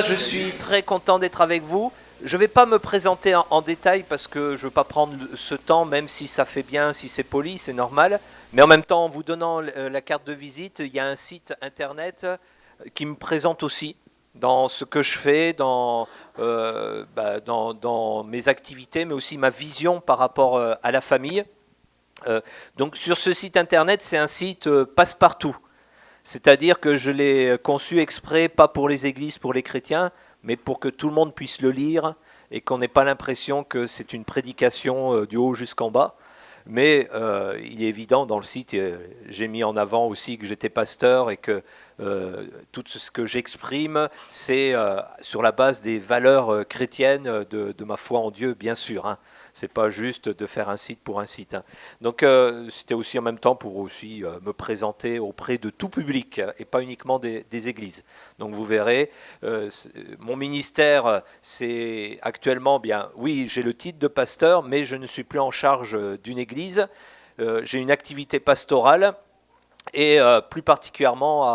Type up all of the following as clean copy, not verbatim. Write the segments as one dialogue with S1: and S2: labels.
S1: Je suis très content d'être avec vous. Je ne vais pas me présenter en détail parce que je ne veux pas prendre ce temps, même si ça fait bien, si c'est poli, c'est normal. Mais en même temps, en vous donnant la carte de visite, il y a un site internet qui me présente aussi dans ce que je fais, dans mes activités, mais aussi ma vision par rapport à la famille. Donc sur ce site internet, c'est un site passe-partout. C'est-à-dire que je l'ai conçu exprès, pas pour les églises, pour les chrétiens, mais pour que tout le monde puisse le lire et qu'on n'ait pas l'impression que c'est une prédication du haut jusqu'en bas. Mais il est évident dans le site, j'ai mis en avant aussi que j'étais pasteur et que tout ce que j'exprime, c'est sur la base des valeurs chrétiennes de ma foi en Dieu, bien sûr. Hein. C'est pas juste de faire un site pour un site. Hein. Donc c'était aussi en même temps pour aussi me présenter auprès de tout public et pas uniquement des églises. Donc vous verrez, mon ministère, c'est actuellement bien, oui, j'ai le titre de pasteur, mais je ne suis plus en charge d'une église. J'ai une activité pastorale et plus particulièrement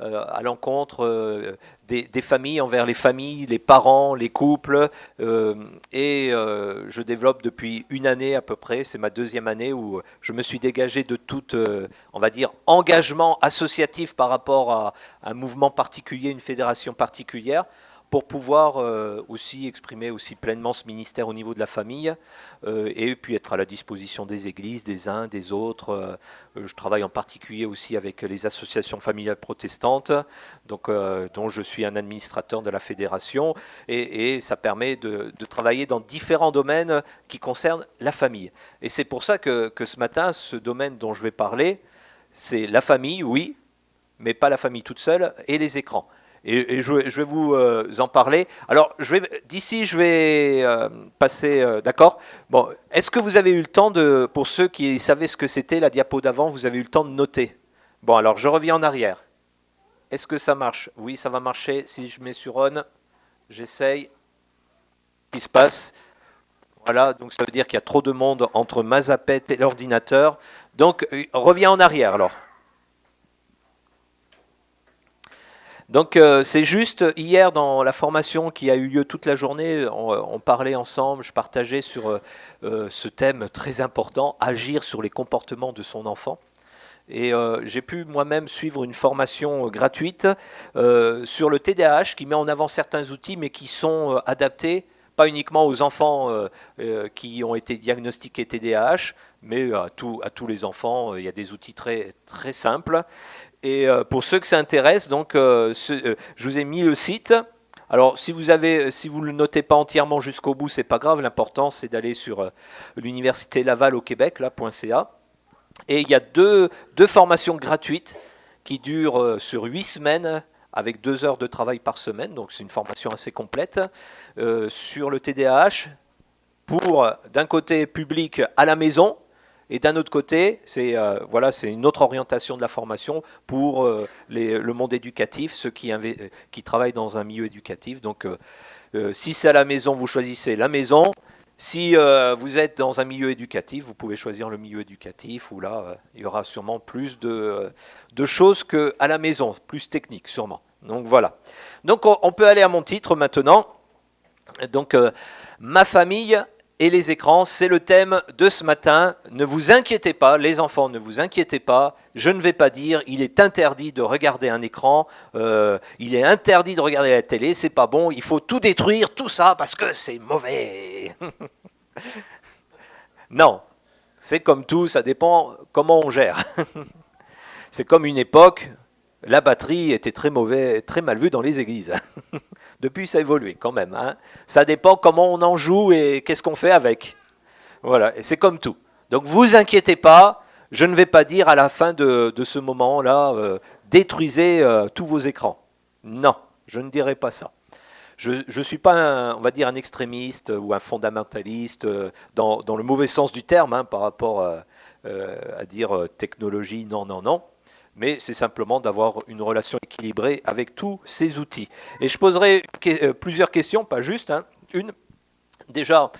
S1: à l'encontre des familles, envers les familles, les parents, les couples. Je développe depuis une année à peu près, c'est ma deuxième année où je me suis dégagé de tout, on va dire, engagement associatif par rapport à un mouvement particulier, une fédération particulière, pour pouvoir aussi exprimer aussi pleinement ce ministère au niveau de la famille et puis être à la disposition des églises, des uns, des autres. Je travaille en particulier aussi avec les associations familiales protestantes, donc, dont je suis un administrateur de la fédération, et ça permet de travailler dans différents domaines qui concernent la famille. Et c'est pour ça que ce matin, ce domaine dont je vais parler, c'est la famille, oui, mais pas la famille toute seule, et les écrans. Et je vais vous en parler. Alors, d'ici, je vais passer, d'accord. Bon, est-ce que vous avez eu le temps de, pour ceux qui savaient ce que c'était la diapo d'avant, vous avez eu le temps de noter? Bon, alors je reviens en arrière. Est-ce que ça marche? Oui, ça va marcher. Si je mets sur on, j'essaye. Ce qui se passe? Voilà, donc ça veut dire qu'il y a trop de monde entre ma zapette et l'ordinateur. Donc, reviens en arrière alors. Donc c'est juste, hier dans la formation qui a eu lieu toute la journée, on parlait ensemble, je partageais sur ce thème très important, agir sur les comportements de son enfant. Et j'ai pu moi-même suivre une formation gratuite sur le TDAH qui met en avant certains outils mais qui sont adaptés pas uniquement aux enfants qui ont été diagnostiqués TDAH, mais à tous les enfants. Il y a des outils très, très simples. Et pour ceux que ça intéresse, donc, je vous ai mis le site. Alors, si vous ne le notez pas entièrement jusqu'au bout, c'est pas grave. L'important, c'est d'aller sur l'université Laval au Québec, là.ca. Et il y a deux formations gratuites qui durent sur 8 semaines avec 2 heures de travail par semaine. Donc, c'est une formation assez complète sur le TDAH pour, d'un côté, public à la maison. Et d'un autre côté, c'est une autre orientation de la formation pour le monde éducatif, ceux qui travaillent dans un milieu éducatif. Donc, si c'est à la maison, vous choisissez la maison. Si vous êtes dans un milieu éducatif, vous pouvez choisir le milieu éducatif, où là, il y aura sûrement plus de choses qu'à la maison, plus technique sûrement. Donc voilà. Donc on peut aller à mon titre maintenant. Donc ma famille et les écrans, c'est le thème de ce matin. Ne vous inquiétez pas, les enfants, ne vous inquiétez pas. Je ne vais pas dire, il est interdit de regarder un écran, il est interdit de regarder la télé, c'est pas bon, il faut tout détruire, tout ça, parce que c'est mauvais. Non, c'est comme tout, ça dépend comment on gère. C'est comme une époque, la batterie était très mauvaise, très mal vue dans les églises. Depuis, ça a évolué quand même. Hein. Ça dépend comment on en joue et qu'est-ce qu'on fait avec. Voilà, et c'est comme tout. Donc, vous inquiétez pas, je ne vais pas dire à la fin de ce moment-là, détruisez tous vos écrans. Non, je ne dirai pas ça. Je ne suis pas, on va dire, un extrémiste ou un fondamentaliste dans le mauvais sens du terme, hein, par rapport à dire technologie, non, non, non. Mais c'est simplement d'avoir une relation équilibrée avec tous ces outils. Et je poserai plusieurs questions, pas juste, hein, une. Déjà,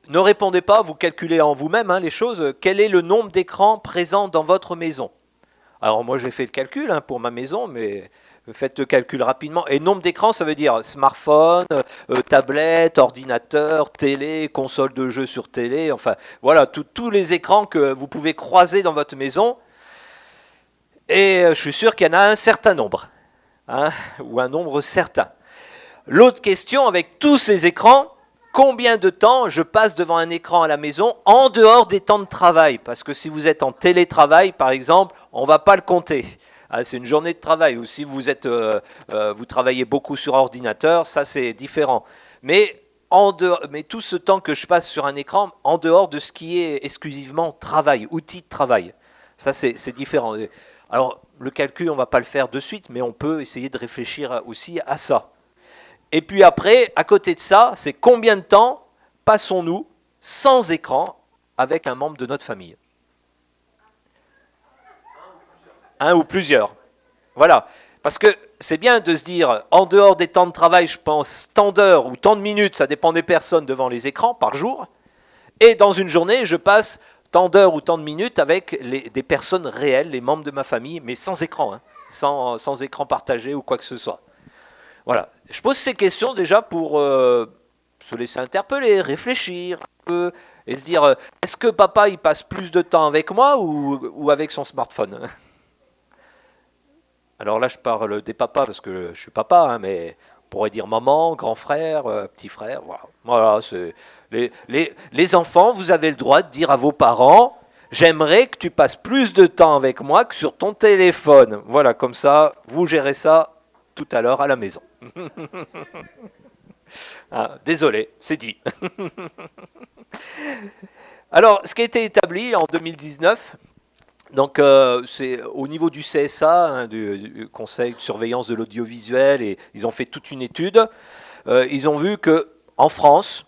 S1: ne répondez pas, vous calculez en vous-même hein, les choses. Quel est le nombre d'écrans présents dans votre maison? Alors moi j'ai fait le calcul hein, pour ma maison, mais Faites le calcul rapidement. Et nombre d'écrans, ça veut dire smartphone, tablette, ordinateur, télé, console de jeu sur télé, enfin voilà, tous les écrans que vous pouvez croiser dans votre maison. Et je suis sûr qu'il y en a un certain nombre, hein, ou un nombre certain. L'autre question, avec tous ces écrans, combien de temps je passe devant un écran à la maison en dehors des temps de travail? Parce que si vous êtes en télétravail, par exemple, on ne va pas le compter. Ah, c'est une journée de travail. Ou si vous, vous travaillez beaucoup sur ordinateur, ça c'est différent. Mais, mais tout ce temps que je passe sur un écran, en dehors de ce qui est exclusivement travail, outil de travail, ça c'est différent. Alors, le calcul, on ne va pas le faire de suite, mais on peut essayer de réfléchir aussi à ça. Et puis après, à côté de ça, c'est combien de temps passons-nous sans écran avec un membre de notre famille? Un ou plusieurs. Voilà. Parce que c'est bien de se dire, en dehors des temps de travail, je pense tant d'heures ou tant de minutes, ça dépend des personnes devant les écrans par jour. Et dans une journée, je passe tant d'heures ou tant de minutes avec des personnes réelles, les membres de ma famille, mais sans écran, hein, sans écran partagé ou quoi que ce soit. Voilà. Je pose ces questions déjà pour se laisser interpeller, réfléchir un peu et se dire est-ce que papa il passe plus de temps avec moi ou avec son smartphone? Alors là, je parle des papas parce que je suis papa, hein, mais on pourrait dire maman, grand frère, petit frère. Voilà, les enfants, vous avez le droit de dire à vos parents j'aimerais que tu passes plus de temps avec moi que sur ton téléphone. Voilà, comme ça, vous gérez ça tout à l'heure à la maison. Ah, désolé, c'est dit. Alors, ce qui a été établi en 2019, donc c'est au niveau du CSA, hein, du Conseil de surveillance de l'audiovisuel, et ils ont fait toute une étude. Ils ont vu que en France,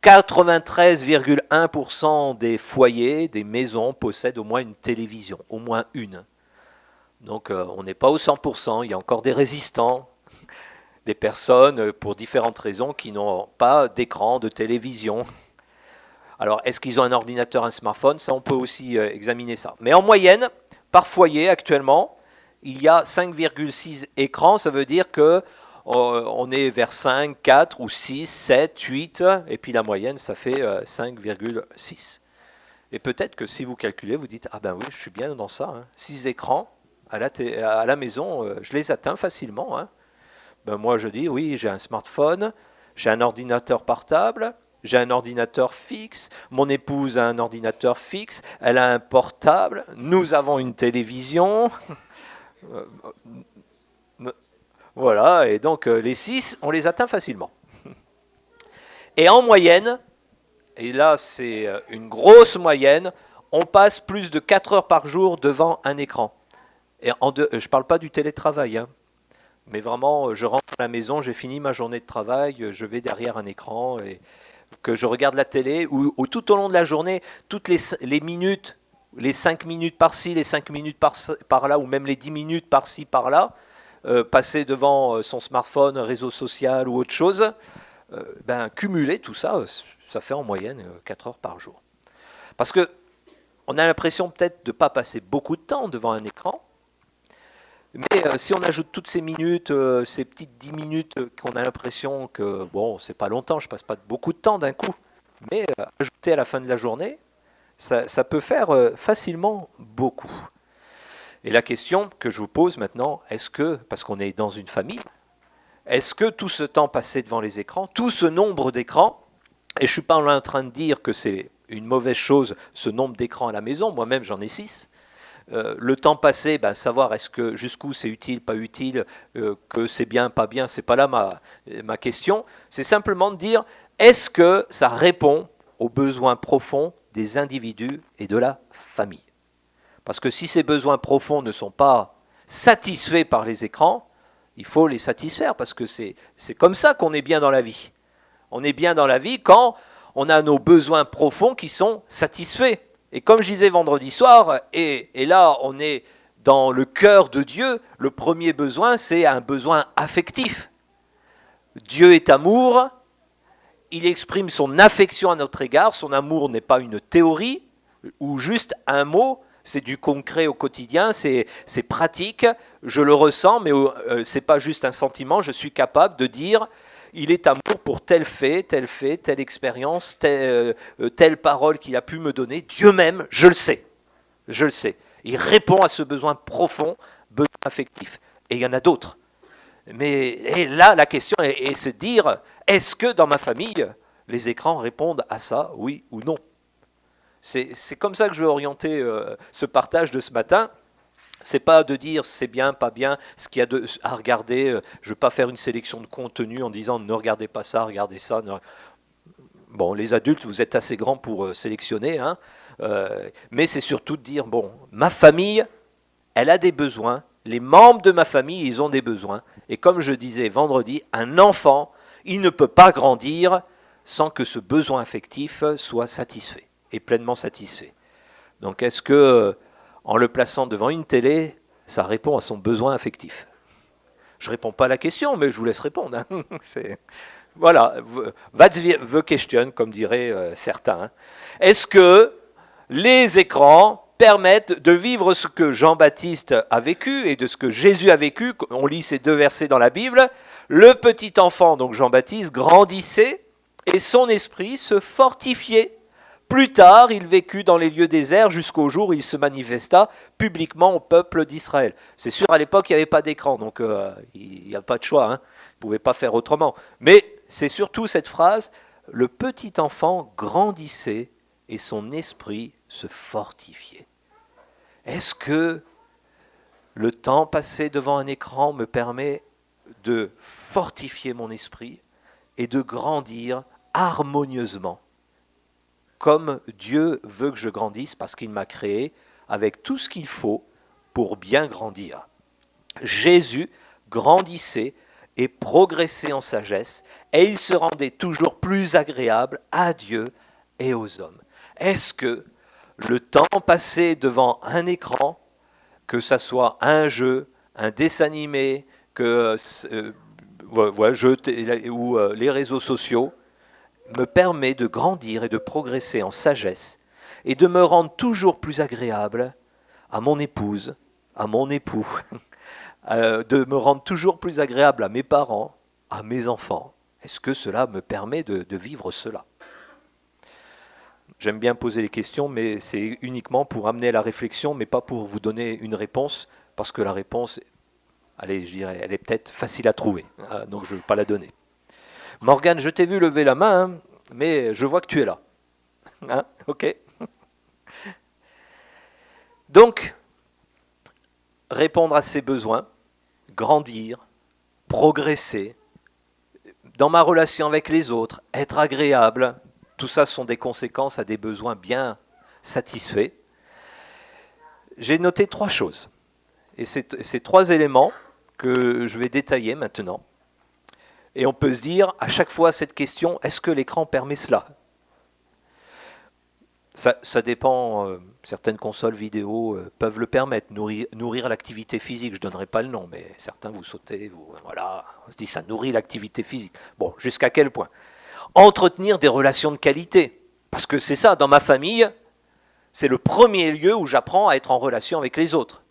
S1: 93,1% des foyers, des maisons possèdent au moins une télévision, au moins une. Donc on n'est pas au 100%, il y a encore des résistants, des personnes pour différentes raisons qui n'ont pas d'écran, de télévision. Alors est-ce qu'ils ont un ordinateur, un smartphone? Ça on peut aussi examiner ça. Mais en moyenne, par foyer actuellement, il y a 5,6 écrans, ça veut dire que on est vers 5, 4 ou 6, 7, 8, et puis la moyenne ça fait 5,6. Et peut-être que si vous calculez, vous dites, ah ben oui, je suis bien dans ça, hein. 6 écrans à la maison, je les atteins facilement, hein. Ben moi je dis, oui, j'ai un smartphone, j'ai un ordinateur portable, j'ai un ordinateur fixe, mon épouse a un ordinateur fixe, elle a un portable, nous avons une télévision. Voilà, et donc les 6, on les atteint facilement. Et en moyenne, et là c'est une grosse moyenne, on passe plus de 4 heures par jour devant un écran. Et je ne parle pas du télétravail, hein, mais vraiment, je rentre à la maison, j'ai fini ma journée de travail, je vais derrière un écran et que je regarde la télé, ou tout au long de la journée, toutes les minutes, les 5 minutes par-ci, les 5 minutes par-là, ou même les 10 minutes par-ci, par-là, passer devant son smartphone, réseau social ou autre chose, cumuler tout ça, ça fait en moyenne 4 heures par jour. Parce que on a l'impression peut-être de ne pas passer beaucoup de temps devant un écran, mais si on ajoute toutes ces minutes, ces petites 10 minutes qu'on a l'impression que, bon, c'est pas longtemps, je passe pas beaucoup de temps d'un coup, mais ajouter à la fin de la journée, ça peut faire facilement beaucoup. Et la question que je vous pose maintenant, est-ce que, parce qu'on est dans une famille, est-ce que tout ce temps passé devant les écrans, tout ce nombre d'écrans, et je ne suis pas en train de dire que c'est une mauvaise chose, ce nombre d'écrans à la maison, moi-même j'en ai 6, le temps passé, savoir est-ce que jusqu'où c'est utile, pas utile, que c'est bien, pas bien, c'est pas là ma question, c'est simplement de dire est-ce que ça répond aux besoins profonds des individus et de la famille? Parce que si ces besoins profonds ne sont pas satisfaits par les écrans, il faut les satisfaire, parce que c'est comme ça qu'on est bien dans la vie. On est bien dans la vie quand on a nos besoins profonds qui sont satisfaits. Et comme je disais vendredi soir, et là on est dans le cœur de Dieu, le premier besoin c'est un besoin affectif. Dieu est amour, il exprime son affection à notre égard, son amour n'est pas une théorie ou juste un mot, c'est du concret au quotidien, c'est pratique, je le ressens, mais ce n'est pas juste un sentiment, je suis capable de dire, il est amour pour tel fait, telle expérience, telle parole qu'il a pu me donner, Dieu même, je le sais, il répond à ce besoin profond, besoin affectif, et il y en a d'autres. Et là, la question est de dire, est-ce que dans ma famille, les écrans répondent à ça, oui ou non? C'est comme ça que je vais orienter ce partage de ce matin. C'est pas de dire c'est bien, pas bien, ce qu'il y a à regarder. Je ne veux pas faire une sélection de contenu en disant ne regardez pas ça, regardez ça. Bon, les adultes, vous êtes assez grands pour sélectionner, hein, mais c'est surtout de dire, bon, ma famille, elle a des besoins. Les membres de ma famille, ils ont des besoins. Et comme je disais vendredi, un enfant, il ne peut pas grandir sans que ce besoin affectif soit satisfait, et pleinement satisfait. Donc est-ce que, en le plaçant devant une télé, ça répond à son besoin affectif? Je ne réponds pas à la question, mais je vous laisse répondre. Hein. Voilà, that's the question, comme diraient certains. Hein. Est-ce que les écrans permettent de vivre ce que Jean-Baptiste a vécu et de ce que Jésus a vécu? On lit ces deux versets dans la Bible. Le petit enfant, donc Jean-Baptiste, grandissait et son esprit se fortifiait. Plus tard, il vécut dans les lieux déserts jusqu'au jour où il se manifesta publiquement au peuple d'Israël. C'est sûr, à l'époque, il n'y avait pas d'écran, donc il n'y a pas de choix. Hein. Il ne pouvait pas faire autrement. Mais c'est surtout cette phrase, le petit enfant grandissait et son esprit se fortifiait. Est-ce que le temps passé devant un écran me permet de fortifier mon esprit et de grandir harmonieusement, comme Dieu veut que je grandisse parce qu'il m'a créé avec tout ce qu'il faut pour bien grandir? Jésus grandissait et progressait en sagesse, et il se rendait toujours plus agréable à Dieu et aux hommes. Est-ce que le temps passé devant un écran, que ça soit un jeu, un dessin animé, ou les réseaux sociaux, me permet de grandir et de progresser en sagesse et de me rendre toujours plus agréable à mon épouse, à mon époux, de me rendre toujours plus agréable à mes parents, à mes enfants? Est-ce que cela me permet de vivre cela? J'aime bien poser les questions, mais c'est uniquement pour amener à la réflexion, mais pas pour vous donner une réponse, parce que la réponse, allez, je dirais, elle est peut-être facile à trouver, donc je ne veux pas la donner. Morgane, je t'ai vu lever la main, hein, mais je vois que tu es là. Hein, ok. Donc, répondre à ses besoins, grandir, progresser, dans ma relation avec les autres, être agréable, tout ça sont des conséquences à des besoins bien satisfaits. J'ai noté 3 choses. Et c'est 3 éléments que je vais détailler maintenant. Et on peut se dire, à chaque fois, cette question, est-ce que l'écran permet cela? Ça dépend, certaines consoles vidéo peuvent le permettre, nourrir l'activité physique, je ne donnerai pas le nom, mais certains vous sautez, voilà, on se dit ça nourrit l'activité physique. Bon, jusqu'à quel point? Entretenir des relations de qualité, parce que c'est ça, dans ma famille, c'est le premier lieu où j'apprends à être en relation avec les autres.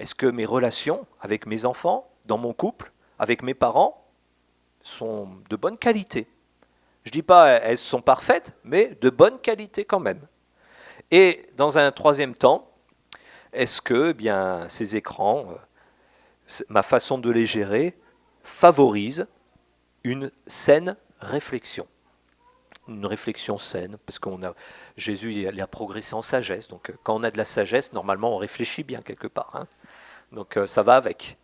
S1: Est-ce que mes relations avec mes enfants, dans mon couple, avec mes parents, sont de bonne qualité? Je ne dis pas elles sont parfaites, mais de bonne qualité quand même. Et dans un troisième temps, est-ce que ces écrans, ma façon de les gérer, favorise une saine réflexion? Une réflexion saine, parce Jésus il a progressé en sagesse, donc quand on a de la sagesse, normalement on réfléchit bien quelque part. Hein. Donc ça va avec.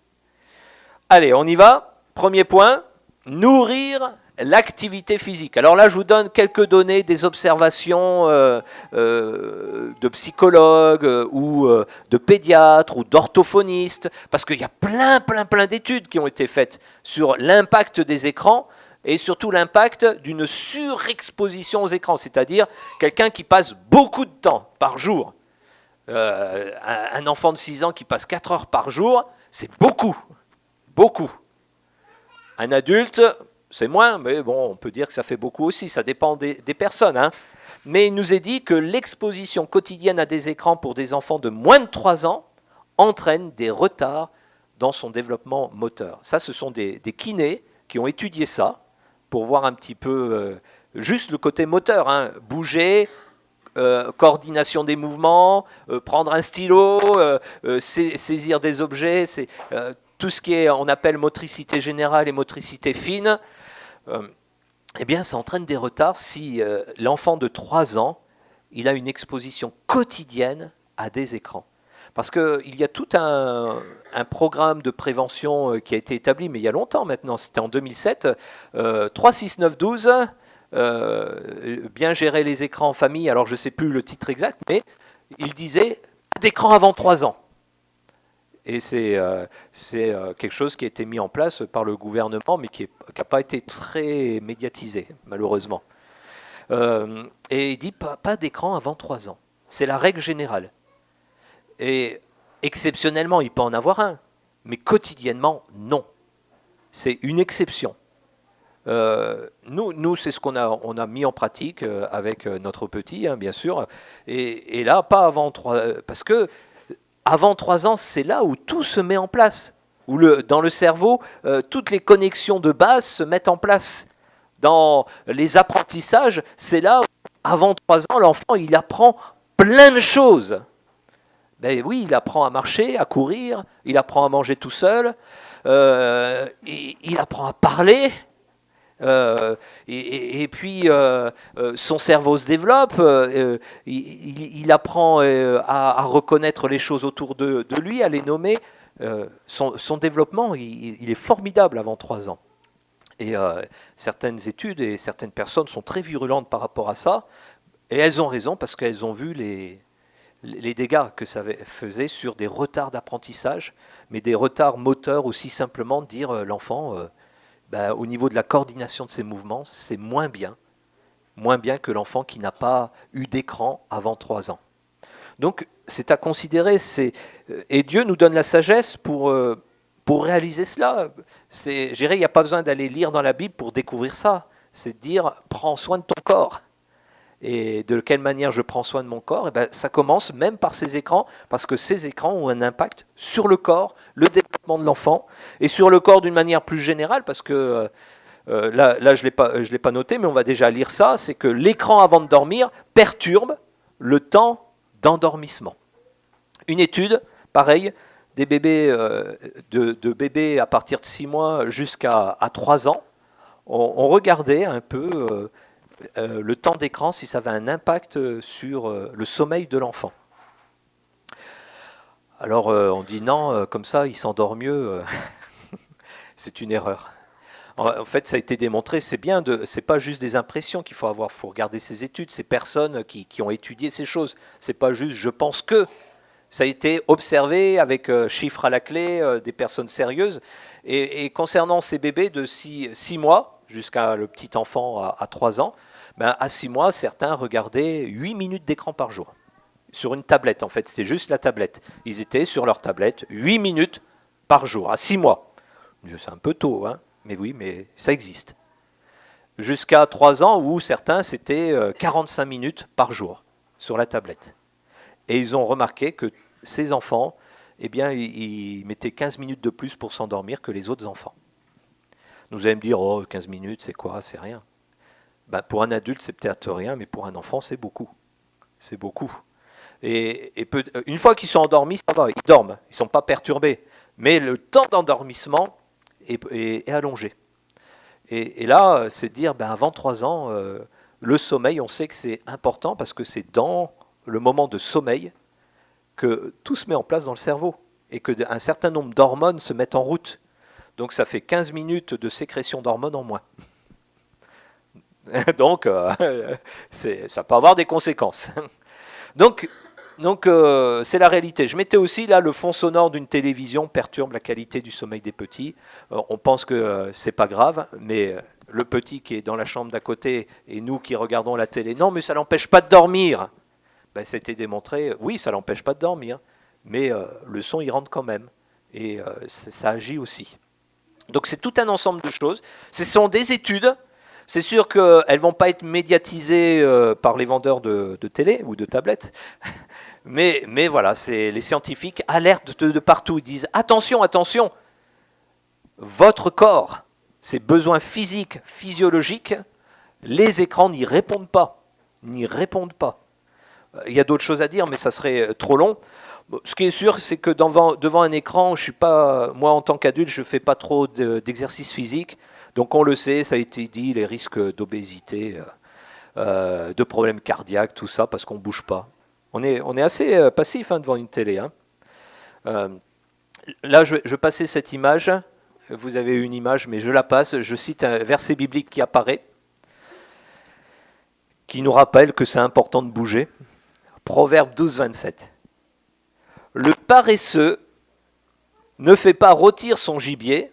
S1: Allez, on y va. Premier point, nourrir l'activité physique. Alors là, je vous donne quelques données, des observations de psychologues ou de pédiatres ou d'orthophonistes, parce qu'il y a plein d'études qui ont été faites sur l'impact des écrans et surtout l'impact d'une surexposition aux écrans, c'est-à-dire quelqu'un qui passe beaucoup de temps par jour. Un enfant de 6 ans qui passe 4 heures par jour, c'est beaucoup. Un adulte, c'est moins, mais bon, on peut dire que ça fait beaucoup aussi, ça dépend des personnes. Hein. mais il nous est dit que l'exposition quotidienne à des écrans pour des enfants de moins de 3 ans entraîne des retards dans son développement moteur. Ça, ce sont des kinés qui ont étudié ça pour voir un petit peu juste le côté moteur, hein, bouger, coordination des mouvements, prendre un stylo, saisir des objets, c'est tout ce qui est, on appelle motricité générale et motricité fine. Eh bien, ça entraîne des retards si l'enfant de 3 ans, il a une exposition quotidienne à des écrans. Parce qu'il y a tout un programme de prévention qui a été établi, mais il y a longtemps maintenant, c'était en 2007, 3, 6, 9, 12, bien gérer les écrans en famille, alors je ne sais plus le titre exact, mais il disait pas d'écran avant 3 ans. Et c'est quelque chose qui a été mis en place par le gouvernement, mais qui n'a pas été très médiatisé, malheureusement. Et il dit pas d'écran avant 3 ans. C'est la règle générale. Et exceptionnellement, il peut en avoir un, mais quotidiennement, non. C'est une exception. Nous c'est ce qu'on a mis en pratique avec notre petit, hein, bien sûr. Et là, pas avant 3 parce que avant 3 ans, c'est là où tout se met en place. Où dans le cerveau, toutes les connexions de base se mettent en place. Dans les apprentissages, c'est là où, avant 3 ans, l'enfant, il apprend plein de choses. Ben oui, il apprend à marcher, à courir, il apprend à manger tout seul, il apprend à parler, et puis son cerveau se développe, il apprend à reconnaître les choses autour de lui, à les nommer. Son développement, il est formidable avant 3 ans. Et certaines études et certaines personnes sont très virulentes par rapport à ça, et elles ont raison parce qu'elles ont vu les dégâts que ça faisait sur des retards d'apprentissage, mais des retards moteurs aussi, simplement de dire l'enfant, au niveau de la coordination de ses mouvements, c'est moins bien que l'enfant qui n'a pas eu d'écran avant 3 ans. Donc c'est à considérer, et Dieu nous donne la sagesse pour réaliser cela. Je dirais, il n'y a pas besoin d'aller lire dans la Bible pour découvrir ça. C'est de dire, prends soin de ton corps. Et de quelle manière je prends soin de mon corps? Ça commence même par ces écrans, parce que ces écrans ont un impact sur le corps, le développement de l'enfant, et sur le corps d'une manière plus générale, parce que là je ne l'ai pas noté, mais on va déjà lire ça, c'est que l'écran avant de dormir perturbe le temps d'endormissement. Une étude, pareil, des bébés, de bébés à partir de 6 mois jusqu'à 3 ans, on regardait un peu le temps d'écran, si ça avait un impact sur le sommeil de l'enfant. Alors on dit non, comme ça il s'endort mieux. C'est une erreur. En fait, ça a été démontré, c'est pas juste des impressions qu'il faut avoir, il faut regarder ces études, ces personnes qui ont étudié ces choses. C'est pas juste je pense que. Ça a été observé avec chiffres à la clé, des personnes sérieuses. Et concernant ces bébés de 6 mois, jusqu'à le petit enfant à 3 ans, à 6 mois, certains regardaient 8 minutes d'écran par jour. Sur une tablette, en fait, c'était juste la tablette. Ils étaient sur leur tablette 8 minutes par jour, à 6 mois. C'est un peu tôt, hein, mais oui, mais ça existe. Jusqu'à 3 ans, où certains, c'était 45 minutes par jour sur la tablette. Et ils ont remarqué que ces enfants, eh bien, ils mettaient 15 minutes de plus pour s'endormir que les autres enfants. Vous allez me dire, oh, 15 minutes, c'est quoi? C'est rien. Pour un adulte, c'est peut-être rien, mais pour un enfant, c'est beaucoup. C'est beaucoup. Et une fois qu'ils sont endormis, ça va, ils dorment, ils ne sont pas perturbés. Mais le temps d'endormissement est allongé. Et là, c'est de dire, avant 3 ans, le sommeil, on sait que c'est important parce que c'est dans le moment de sommeil que tout se met en place dans le cerveau et qu'un certain nombre d'hormones se mettent en route. Donc ça fait 15 minutes de sécrétion d'hormones en moins. Donc ça peut avoir des conséquences. Donc c'est la réalité. Je mettais aussi là le fond sonore d'une télévision perturbe la qualité du sommeil des petits. On pense que c'est pas grave, mais le petit qui est dans la chambre d'à côté et nous qui regardons la télé, non mais ça l'empêche pas de dormir. C'était démontré, oui, ça l'empêche pas de dormir, mais le son il rentre quand même, et ça agit aussi. Donc c'est tout un ensemble de choses. Ce sont des études, C'est sûr qu'elles ne vont pas être médiatisées par les vendeurs de télé ou de tablettes. Mais voilà, les scientifiques alertent de partout. Ils disent attention, attention, votre corps, ses besoins physiques, physiologiques, les écrans n'y répondent pas. N'y répondent pas. Il y a d'autres choses à dire, mais ça serait trop long. Ce qui est sûr, c'est que devant un écran, je suis pas, moi en tant qu'adulte, je ne fais pas trop d'exercice physique. Donc on le sait, ça a été dit, les risques d'obésité, de problèmes cardiaques, tout ça, parce qu'on ne bouge pas. On est assez passif devant une télé. Là, je vais passer cette image. Vous avez une image, mais je la passe. Je cite un verset biblique qui apparaît, qui nous rappelle que c'est important de bouger. Proverbe 12, 27. Le paresseux ne fait pas rôtir son gibier,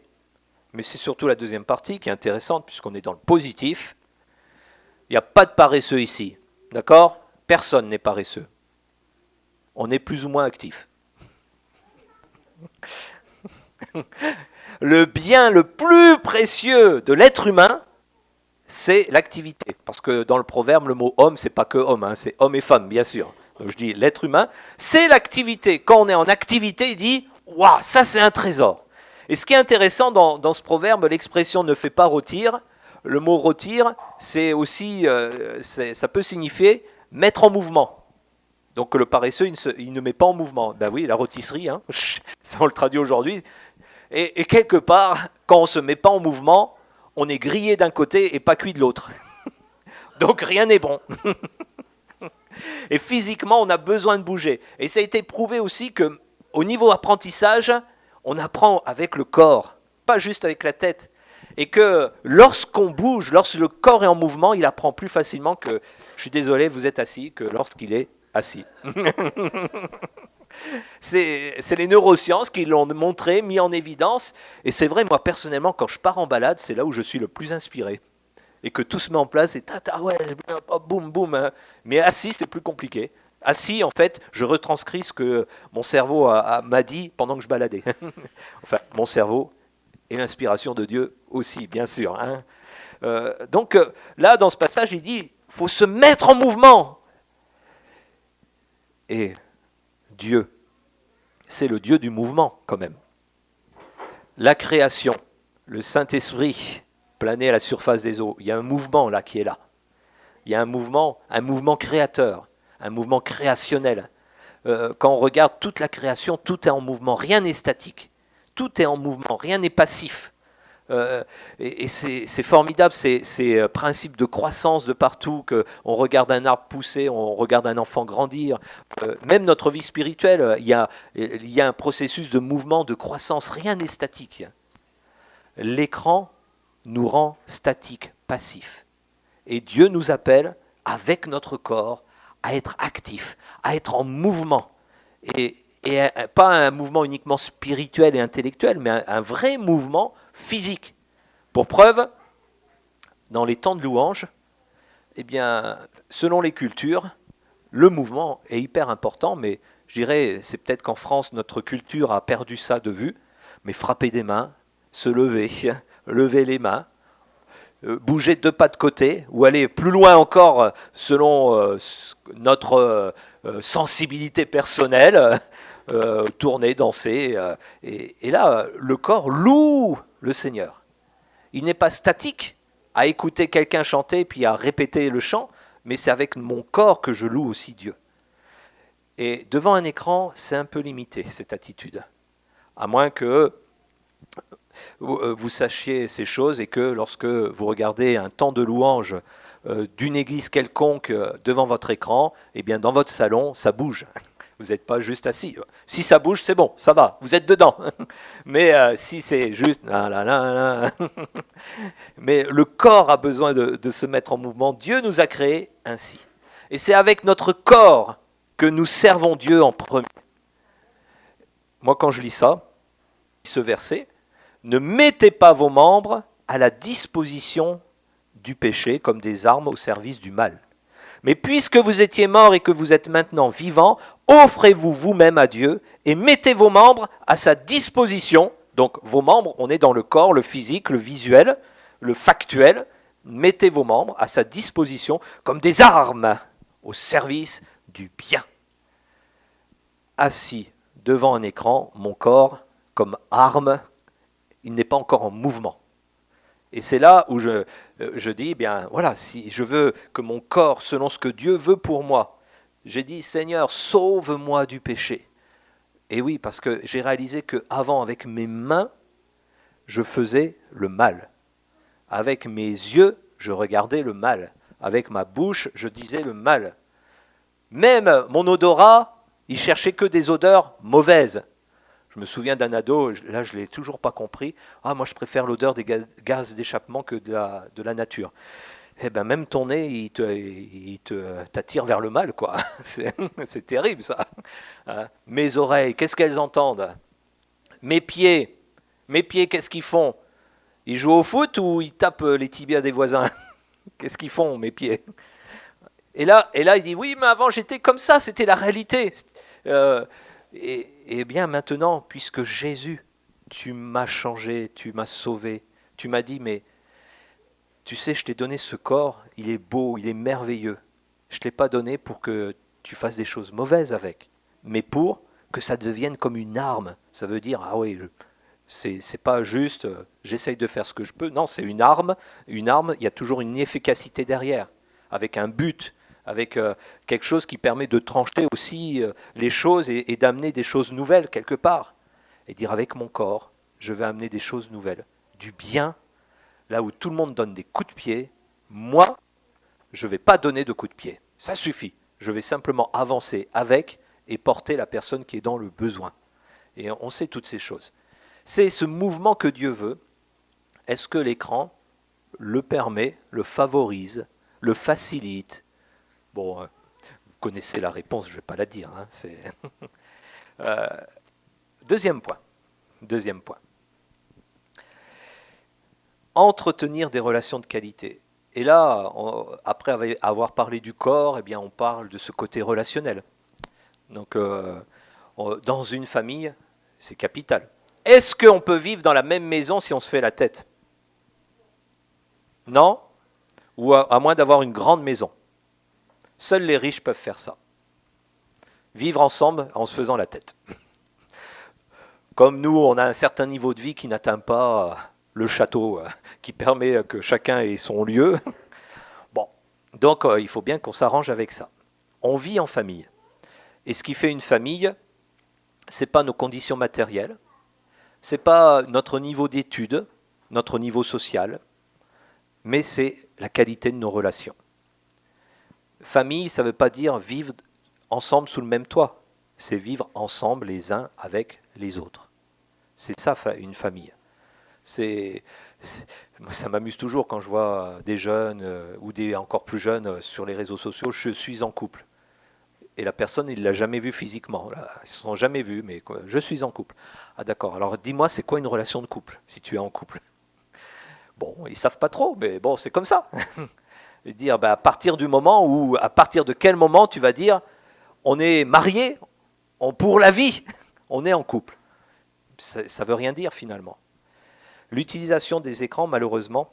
S1: mais c'est surtout la deuxième partie qui est intéressante, puisqu'on est dans le positif. Il n'y a pas de paresseux ici, d'accord? Personne n'est paresseux. On est plus ou moins actif. Le bien le plus précieux de l'être humain, c'est l'activité. Parce que dans le proverbe, le mot homme, c'est pas que homme, c'est homme et femme, bien sûr. Donc je dis l'être humain, c'est l'activité. Quand on est en activité, il dit waouh, ça c'est un trésor. Et ce qui est intéressant dans ce proverbe, l'expression ne fait pas rôtir. Le mot rôtir, c'est aussi, ça peut signifier mettre en mouvement. Donc le paresseux, il ne met pas en mouvement. Ben oui, la rôtisserie, ça on le traduit aujourd'hui. Et quelque part, quand on ne se met pas en mouvement, on est grillé d'un côté et pas cuit de l'autre. Donc rien n'est bon. Et physiquement, on a besoin de bouger. Et ça a été prouvé aussi qu'au niveau apprentissage, on apprend avec le corps, pas juste avec la tête. Et que lorsqu'on bouge, lorsque le corps est en mouvement, il apprend plus facilement que, je suis désolé, vous êtes assis, que lorsqu'il est assis. C'est les neurosciences qui l'ont montré, mis en évidence. Et c'est vrai, moi personnellement, quand je pars en balade, c'est là où je suis le plus inspiré. Et que tout se met en place, et ouais, boum, boum. Mais assis, c'est plus compliqué. Assis, en fait, je retranscris ce que mon cerveau m'a dit pendant que je baladais. Enfin, mon cerveau et l'inspiration de Dieu aussi, bien sûr. Donc là, dans ce passage, il dit, il faut se mettre en mouvement. Et Dieu, c'est le Dieu du mouvement quand même. La création, le Saint-Esprit plané à la surface des eaux. Il y a un mouvement là qui est là. Il y a un mouvement créateur, un mouvement créationnel. Quand on regarde toute la création, tout est en mouvement, rien n'est statique. Tout est en mouvement, rien n'est passif. Et c'est formidable, ces principes de croissance de partout, qu'on regarde un arbre pousser, on regarde un enfant grandir. Même notre vie spirituelle, il y a un processus de mouvement, de croissance, rien n'est statique. L'écran nous rend statiques, passifs. Et Dieu nous appelle, avec notre corps, à être actifs, à être en mouvement. Et pas un mouvement uniquement spirituel et intellectuel, mais un vrai mouvement physique. Pour preuve, dans les temps de louange, eh bien, selon les cultures, le mouvement est hyper important, mais je dirais, c'est peut-être qu'en France, notre culture a perdu ça de vue, mais frapper des mains, se lever, lever les mains, bouger 2 pas de côté, ou aller plus loin encore selon notre sensibilité personnelle, tourner, danser. Et là, le corps loue le Seigneur. Il n'est pas statique à écouter quelqu'un chanter puis à répéter le chant, mais c'est avec mon corps que je loue aussi Dieu. Et devant un écran, c'est un peu limité, cette attitude. À moins que vous sachiez ces choses et que lorsque vous regardez un temps de louange d'une église quelconque devant votre écran, eh bien dans votre salon, ça bouge. Vous n'êtes pas juste assis. Si ça bouge, c'est bon, ça va, vous êtes dedans. Mais si c'est juste... Mais le corps a besoin de se mettre en mouvement. Dieu nous a créés ainsi. Et c'est avec notre corps que nous servons Dieu en premier. Moi, quand je lis ça, ce verset, ne mettez pas vos membres à la disposition du péché comme des armes au service du mal. Mais puisque vous étiez morts et que vous êtes maintenant vivants, offrez-vous vous-même à Dieu et mettez vos membres à sa disposition. Donc vos membres, on est dans le corps, le physique, le visuel, le factuel. Mettez vos membres à sa disposition comme des armes au service du bien. Assis devant un écran, mon corps, comme arme, il n'est pas encore en mouvement. Et c'est là où je dis, eh bien voilà, si je veux que mon corps, selon ce que Dieu veut pour moi, j'ai dit, Seigneur, sauve-moi du péché. Et oui, parce que j'ai réalisé qu'avant, avec mes mains, je faisais le mal. Avec mes yeux, je regardais le mal. Avec ma bouche, je disais le mal. Même mon odorat, il cherchait que des odeurs mauvaises. Je me souviens d'un ado, là je ne l'ai toujours pas compris. Ah, moi je préfère l'odeur des gaz d'échappement que de la nature. Eh bien, même ton nez, il t'attire vers le mal, quoi. C'est terrible, ça. Mes oreilles, qu'est-ce qu'elles entendent? Mes pieds, qu'est-ce qu'ils font? Ils jouent au foot ou ils tapent les tibias des voisins? Qu'est-ce qu'ils font, mes pieds? Et là, il dit, oui, mais avant j'étais comme ça, c'était la réalité. Et bien maintenant, puisque Jésus, tu m'as changé, tu m'as sauvé, tu m'as dit, mais tu sais, je t'ai donné ce corps, il est beau, il est merveilleux. Je ne te l'ai pas donné pour que tu fasses des choses mauvaises avec, mais pour que ça devienne comme une arme. Ça veut dire, ah oui, c'est pas juste, j'essaye de faire ce que je peux. Non, c'est une arme, il y a toujours une efficacité derrière, avec un but, avec quelque chose qui permet de trancher aussi les choses et d'amener des choses nouvelles quelque part. Et dire, avec mon corps, je vais amener des choses nouvelles, du bien. Là où tout le monde donne des coups de pied, moi, je ne vais pas donner de coups de pied. Ça suffit. Je vais simplement avancer avec et porter la personne qui est dans le besoin. Et on sait toutes ces choses. C'est ce mouvement que Dieu veut. Est-ce que l'écran le permet, le favorise, le facilite? Bon, vous connaissez la réponse, je ne vais pas la dire. Deuxième point. Entretenir des relations de qualité. Et là, après avoir parlé du corps, eh bien, on parle de ce côté relationnel. Donc, dans une famille, c'est capital. Est-ce qu'on peut vivre dans la même maison si on se fait la tête? Non? Ou à moins d'avoir une grande maison. Seuls les riches peuvent faire ça. Vivre ensemble en se faisant la tête. Comme nous, on a un certain niveau de vie qui n'atteint pas le château, qui permet que chacun ait son lieu. Bon, donc il faut bien qu'on s'arrange avec ça. On vit en famille. Et ce qui fait une famille, ce n'est pas nos conditions matérielles, ce n'est pas notre niveau d'études, notre niveau social, mais c'est la qualité de nos relations. Famille, ça ne veut pas dire vivre ensemble sous le même toit, c'est vivre ensemble les uns avec les autres. C'est ça une famille. Ça m'amuse toujours quand je vois des jeunes ou des encore plus jeunes sur les réseaux sociaux, je suis en couple. Et la personne, il ne l'a jamais vu physiquement. Là, ils ne se sont jamais vus, mais quoi, je suis en couple. Ah d'accord, alors dis-moi, c'est quoi une relation de couple, si tu es en couple? Bon, ils ne savent pas trop, mais bon, c'est comme ça. Et dire, à partir du moment où, à partir de quel moment tu vas dire, on est marié, pour la vie, on est en couple. Ça ne veut rien dire finalement. L'utilisation des écrans, malheureusement,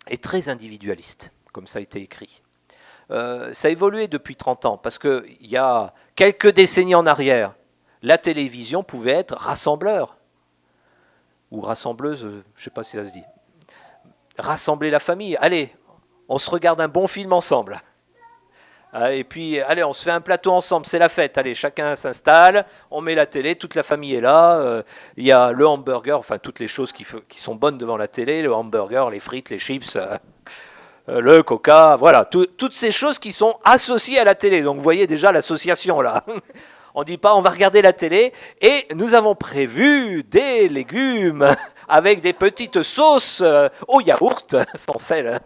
S1: est très individualiste, comme ça a été écrit. Ça a évolué depuis 30 ans, parce qu'il y a quelques décennies en arrière, la télévision pouvait être rassembleur, ou rassembleuse, je ne sais pas si ça se dit. Rassembler la famille, allez, on se regarde un bon film ensemble. Et puis, allez, on se fait un plateau ensemble, c'est la fête. Allez, chacun s'installe, on met la télé, toute la famille est là. Il y a le hamburger, enfin toutes les choses qui sont bonnes devant la télé, le hamburger, les frites, les chips, le coca, voilà. Toutes ces choses qui sont associées à la télé. Donc, vous voyez déjà l'association là. On ne dit pas on va regarder la télé et nous avons prévu des légumes avec des petites sauces au yaourt sans sel.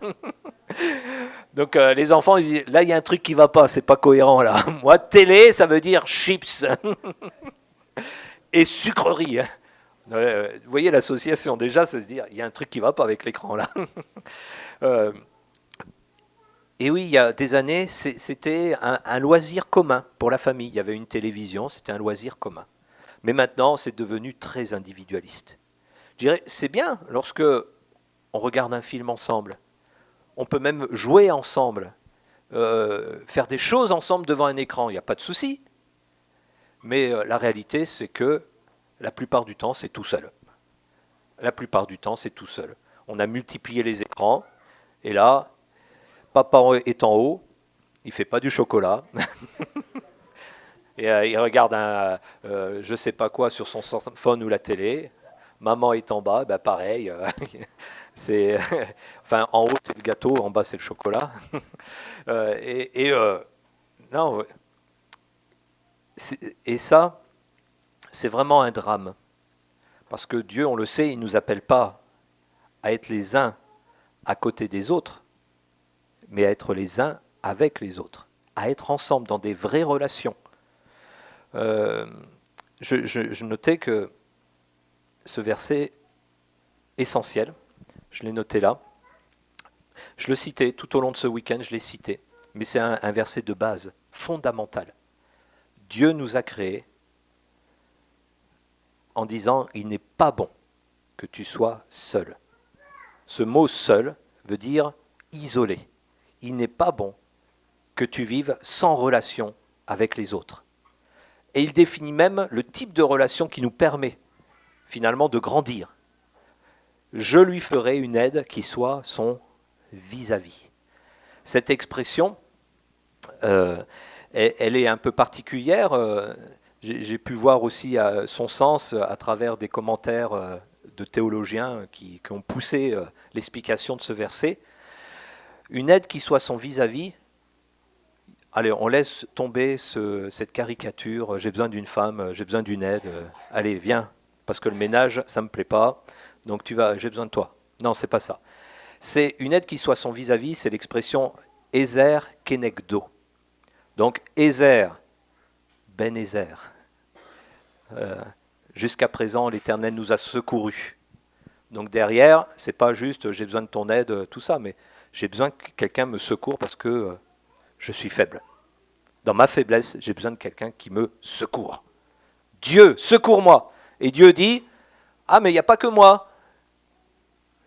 S1: Donc les enfants, ils disent, là il y a un truc qui va pas, c'est pas cohérent là. Moi, télé, ça veut dire chips et sucreries. Vous voyez l'association, déjà, c'est se dire, il y a un truc qui va pas avec l'écran là. Et oui, il y a des années, c'était un loisir commun pour la famille. Il y avait une télévision, c'était un loisir commun. Mais maintenant, c'est devenu très individualiste. Je dirais, c'est bien lorsque on regarde un film ensemble. On peut même jouer ensemble, faire des choses ensemble devant un écran, il n'y a pas de souci. Mais la réalité, c'est que la plupart du temps, c'est tout seul. La plupart du temps, c'est tout seul. On a multiplié les écrans, et là, papa est en haut, il ne fait pas du chocolat. Et il regarde je ne sais pas quoi sur son smartphone ou la télé. Maman est en bas, ben pareil. C'est, enfin, en haut c'est le gâteau, en bas c'est le chocolat. Non, et ça, c'est vraiment un drame. Parce que Dieu, on le sait, il ne nous appelle pas à être les uns à côté des autres, mais à être les uns avec les autres, à être ensemble dans des vraies relations. Je notais que ce verset essentiel, je l'ai noté là, je le citais tout au long de ce week-end, je l'ai cité, mais c'est un verset de base, fondamental. Dieu nous a créés en disant « il n'est pas bon que tu sois seul ». Ce mot « seul » veut dire « isolé ». Il n'est pas bon que tu vives sans relation avec les autres. Et il définit même le type de relation qui nous permet finalement de grandir. Je lui ferai une aide qui soit son vis-à-vis. Cette expression, elle est un peu particulière. J'ai pu voir aussi son sens à travers des commentaires de théologiens qui ont poussé l'explication de ce verset. Une aide qui soit son vis-à-vis. Allez, on laisse tomber cette caricature. J'ai besoin d'une femme, j'ai besoin d'une aide. Allez, viens, parce que le ménage, ça me plaît pas. Donc j'ai besoin de toi. Non, c'est pas ça. C'est une aide qui soit son vis-à-vis. C'est l'expression Ezer Kenegdo. Donc Ezer, Ben Ezer. Jusqu'à présent, l'Éternel nous a secourus. Donc derrière, c'est pas juste j'ai besoin de ton aide, tout ça, mais j'ai besoin que quelqu'un me secoure parce que je suis faible. Dans ma faiblesse, j'ai besoin de quelqu'un qui me secourt. Dieu, secours-moi. Et Dieu dit, ah mais il n'y a pas que moi.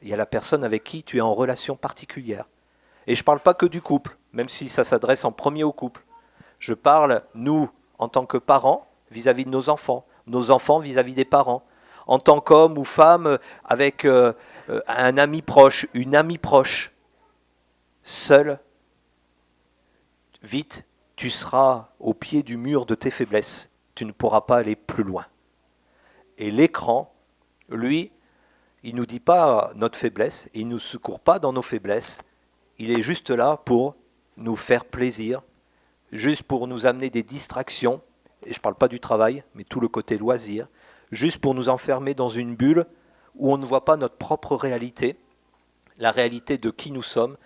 S1: Il y a la personne avec qui tu es en relation particulière. Et je ne parle pas que du couple, même si ça s'adresse en premier au couple. Je parle, nous, en tant que parents, vis-à-vis de nos enfants vis-à-vis des parents, en tant qu'homme ou femme, avec un ami proche, une amie proche. Seul, vite, tu seras au pied du mur de tes faiblesses. Tu ne pourras pas aller plus loin. Et l'écran, lui, il ne nous dit pas notre faiblesse, il ne nous secourt pas dans nos faiblesses. Il est juste là pour nous faire plaisir, juste pour nous amener des distractions, et je ne parle pas du travail, mais tout le côté loisir, juste pour nous enfermer dans une bulle où on ne voit pas notre propre réalité, la réalité de qui nous sommes,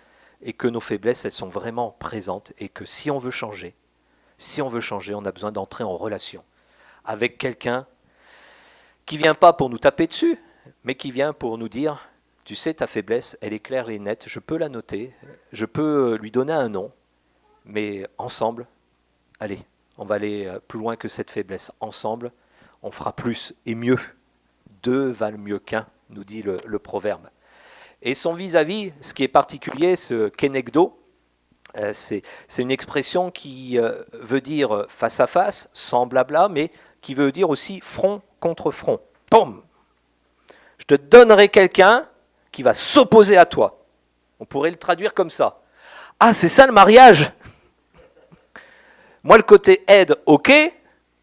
S1: et que nos faiblesses, elles sont vraiment présentes, et que si on veut changer, on a besoin d'entrer en relation avec quelqu'un qui ne vient pas pour nous taper dessus, mais qui vient pour nous dire, tu sais, ta faiblesse, elle est claire et nette, je peux la noter, je peux lui donner un nom, mais ensemble, allez, on va aller plus loin que cette faiblesse. Ensemble, on fera plus et mieux. Deux valent mieux qu'un, nous dit le proverbe. Et son vis-à-vis, ce qui est particulier, ce kenegdo, c'est une expression qui veut dire face à face, sans blabla, mais qui veut dire aussi front contre front. Poum! Je te donnerai quelqu'un qui va s'opposer à toi. On pourrait le traduire comme ça. Ah, c'est ça le mariage! Moi, le côté aide, ok,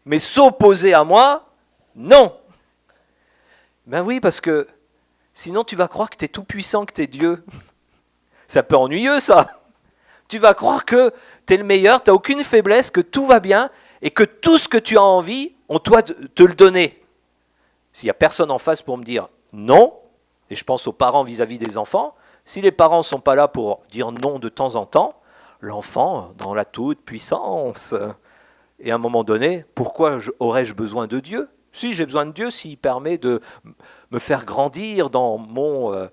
S1: mais s'opposer à moi, non. Ben oui, parce que sinon tu vas croire que tu es tout puissant, que tu es Dieu. C'est un peu ennuyeux ça. Tu vas croire que tu es le meilleur, tu n'as aucune faiblesse, que tout va bien et que tout ce que tu as envie, on doit te le donner. S'il n'y a personne en face pour me dire non, et je pense aux parents vis-à-vis des enfants, si les parents ne sont pas là pour dire non de temps en temps, l'enfant dans la toute-puissance. Et à un moment donné, pourquoi aurais-je besoin de Dieu? Si, j'ai besoin de Dieu s'il permet de me faire grandir dans mon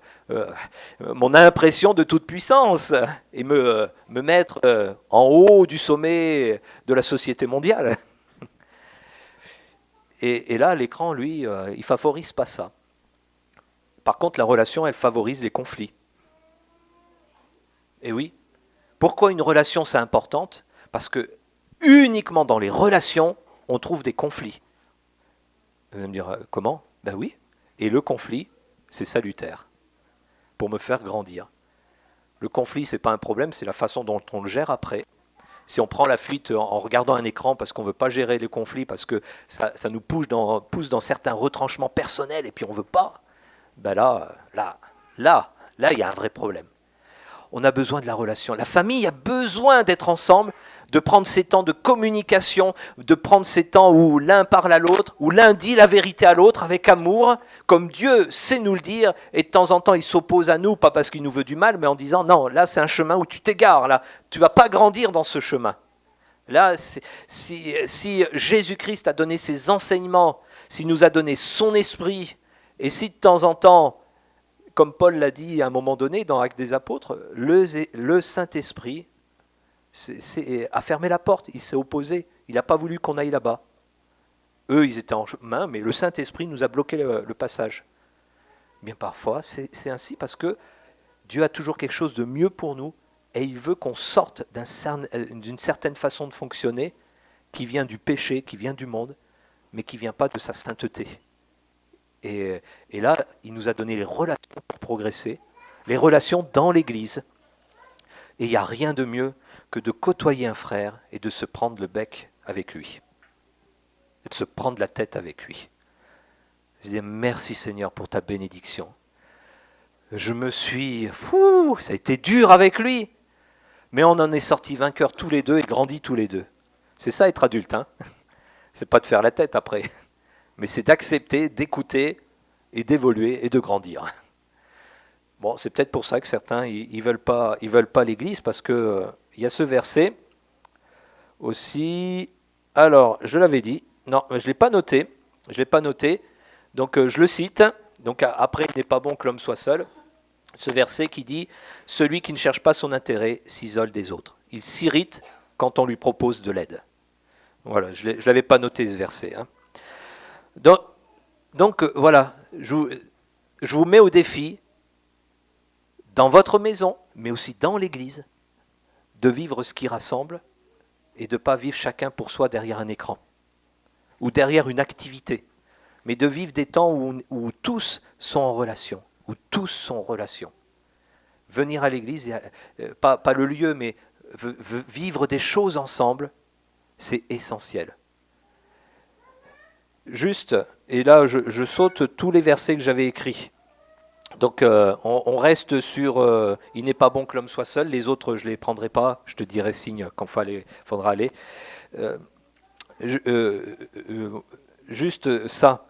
S1: impression de toute-puissance et me mettre en haut du sommet de la société mondiale. Et là, l'écran, lui, il ne favorise pas ça. Par contre, la relation, elle favorise les conflits. Et oui. Pourquoi une relation c'est importante? Parce que uniquement dans les relations, on trouve des conflits. Vous allez me dire, comment? Ben oui. Et le conflit, c'est salutaire, pour me faire grandir. Le conflit, c'est pas un problème, c'est la façon dont on le gère après. Si on prend la fuite en regardant un écran parce qu'on ne veut pas gérer les conflits, parce que ça nous pousse dans certains retranchements personnels et puis on ne veut pas, ben là, il y a un vrai problème. On a besoin de la relation. La famille a besoin d'être ensemble, de prendre ces temps de communication, de prendre ces temps où l'un parle à l'autre, où l'un dit la vérité à l'autre avec amour, comme Dieu sait nous le dire, et de temps en temps il s'oppose à nous, pas parce qu'il nous veut du mal, mais en disant non, là c'est un chemin où tu t'égares, là, tu ne vas pas grandir dans ce chemin. Là, si Jésus-Christ a donné ses enseignements, s'il nous a donné son esprit, et si de temps en temps, comme Paul l'a dit à un moment donné dans Actes des Apôtres, le Saint-Esprit a fermé la porte, il s'est opposé, il n'a pas voulu qu'on aille là-bas. Eux, ils étaient en chemin, mais le Saint-Esprit nous a bloqué le passage. Bien parfois, c'est ainsi parce que Dieu a toujours quelque chose de mieux pour nous et il veut qu'on sorte d'une certaine façon de fonctionner qui vient du péché, qui vient du monde, mais qui ne vient pas de sa sainteté. Et là, il nous a donné les relations pour progresser, les relations dans l'Église. Et il n'y a rien de mieux que de côtoyer un frère et de se prendre le bec avec lui. Et de se prendre la tête avec lui. Je dis merci Seigneur pour ta bénédiction. Ça a été dur avec lui. Mais on en est sortis vainqueurs tous les deux et grandis tous les deux. C'est ça être adulte, hein. C'est pas de faire la tête après. Mais c'est d'accepter, d'écouter et d'évoluer et de grandir. Bon, c'est peut-être pour ça que certains ils veulent pas l'Église parce que il y a ce verset aussi. Alors, je l'avais dit. Non, je l'ai pas noté. Donc je le cite. Donc après, il n'est pas bon que l'homme soit seul. Ce verset qui dit « Celui qui ne cherche pas son intérêt s'isole des autres. Il s'irrite quand on lui propose de l'aide. » Voilà, je ne l'avais pas noté ce verset. Hein. Donc voilà, je vous mets au défi, dans votre maison, mais aussi dans l'église, de vivre ce qui rassemble et de ne pas vivre chacun pour soi derrière un écran ou derrière une activité, mais de vivre des temps où tous sont en relation, Venir à l'église, pas le lieu, mais vivre des choses ensemble, c'est essentiel. Juste, et là je saute tous les versets que j'avais écrits. Donc on reste sur il n'est pas bon que l'homme soit seul, les autres je ne les prendrai pas, je te dirai signe quand faudra aller. Juste ça,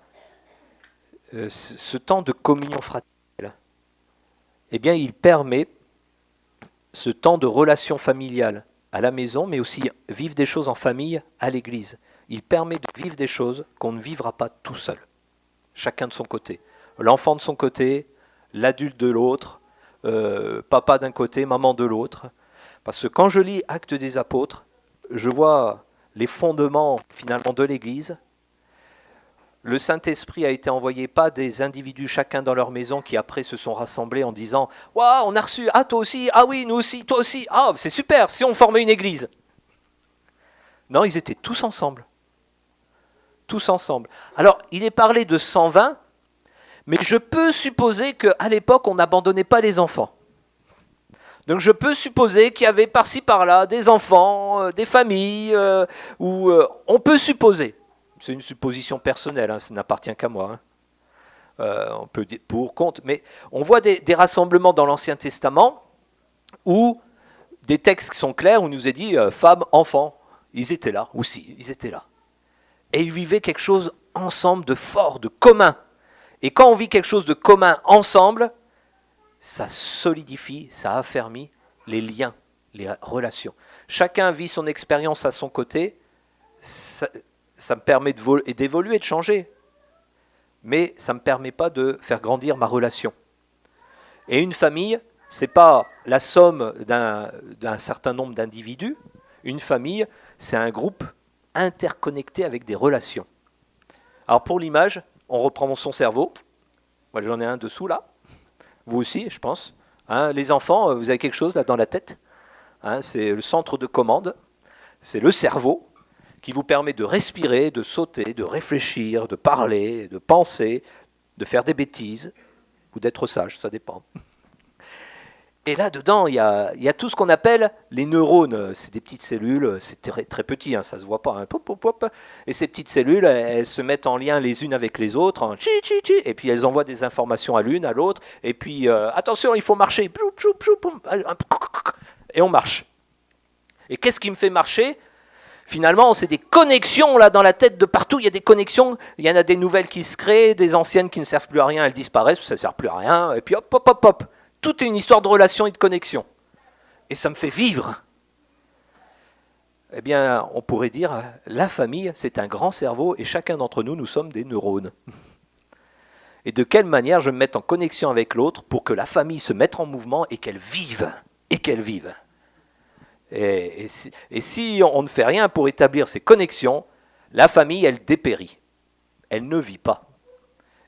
S1: ce temps de communion fraternelle, eh bien il permet ce temps de relation familiale à la maison, mais aussi vivre des choses en famille à l'église. Il permet de vivre des choses qu'on ne vivra pas tout seul, chacun de son côté. L'enfant de son côté, l'adulte de l'autre, papa d'un côté, maman de l'autre. Parce que quand je lis Actes des Apôtres, je vois les fondements finalement de l'Église. Le Saint-Esprit a été envoyé pas des individus chacun dans leur maison qui après se sont rassemblés en disant « Waouh, on a reçu, ah toi aussi, ah oui, nous aussi, toi aussi, ah c'est super, si on formait une église !» Non, ils étaient tous ensemble. Tous ensemble. Alors, il est parlé de 120, mais je peux supposer qu'à l'époque, on n'abandonnait pas les enfants. Donc je peux supposer qu'il y avait par-ci par-là des enfants, des familles, on peut supposer. C'est une supposition personnelle, hein, ça n'appartient qu'à moi. Hein. On peut dire pour, contre, mais on voit des rassemblements dans l'Ancien Testament où des textes qui sont clairs, où il nous est dit femmes, enfants, ils étaient là aussi, ils étaient là. Et ils vivaient quelque chose ensemble de fort, de commun. Et quand on vit quelque chose de commun ensemble, ça solidifie, ça affermit les liens, les relations. Chacun vit son expérience à son côté, ça me permet d'évoluer, de changer. Mais ça ne me permet pas de faire grandir ma relation. Et une famille, ce n'est pas la somme d'un certain nombre d'individus. Une famille, c'est un groupe interconnecté avec des relations. Alors pour l'image, on reprend son cerveau. Moi j'en ai un dessous là. Vous aussi, je pense. Hein, les enfants, vous avez quelque chose là dans la tête? Hein, c'est le centre de commande, c'est le cerveau qui vous permet de respirer, de sauter, de réfléchir, de parler, de penser, de faire des bêtises, ou d'être sage, ça dépend. Et là-dedans, il y a tout ce qu'on appelle les neurones. C'est des petites cellules, c'est très, très petit, hein, ça ne se voit pas. Hein, pop, pop, pop. Et ces petites cellules, elles se mettent en lien les unes avec les autres, hein, et puis elles envoient des informations à l'une, à l'autre, et puis attention, il faut marcher, et on marche. Et qu'est-ce qui me fait marcher? Finalement, c'est des connexions là dans la tête de partout. Il y a des connexions. Il y en a des nouvelles qui se créent, des anciennes qui ne servent plus à rien, elles disparaissent, ça ne sert plus à rien. Et puis hop, hop, hop, hop. Tout est une histoire de relation et de connexion. Et ça me fait vivre. Eh bien, on pourrait dire, la famille, c'est un grand cerveau et chacun d'entre nous, nous sommes des neurones. Et de quelle manière je me mets en connexion avec l'autre pour que la famille se mette en mouvement et qu'elle vive. Et qu'elle vive. Et si on ne fait rien pour établir ces connexions, la famille, elle dépérit. Elle ne vit pas.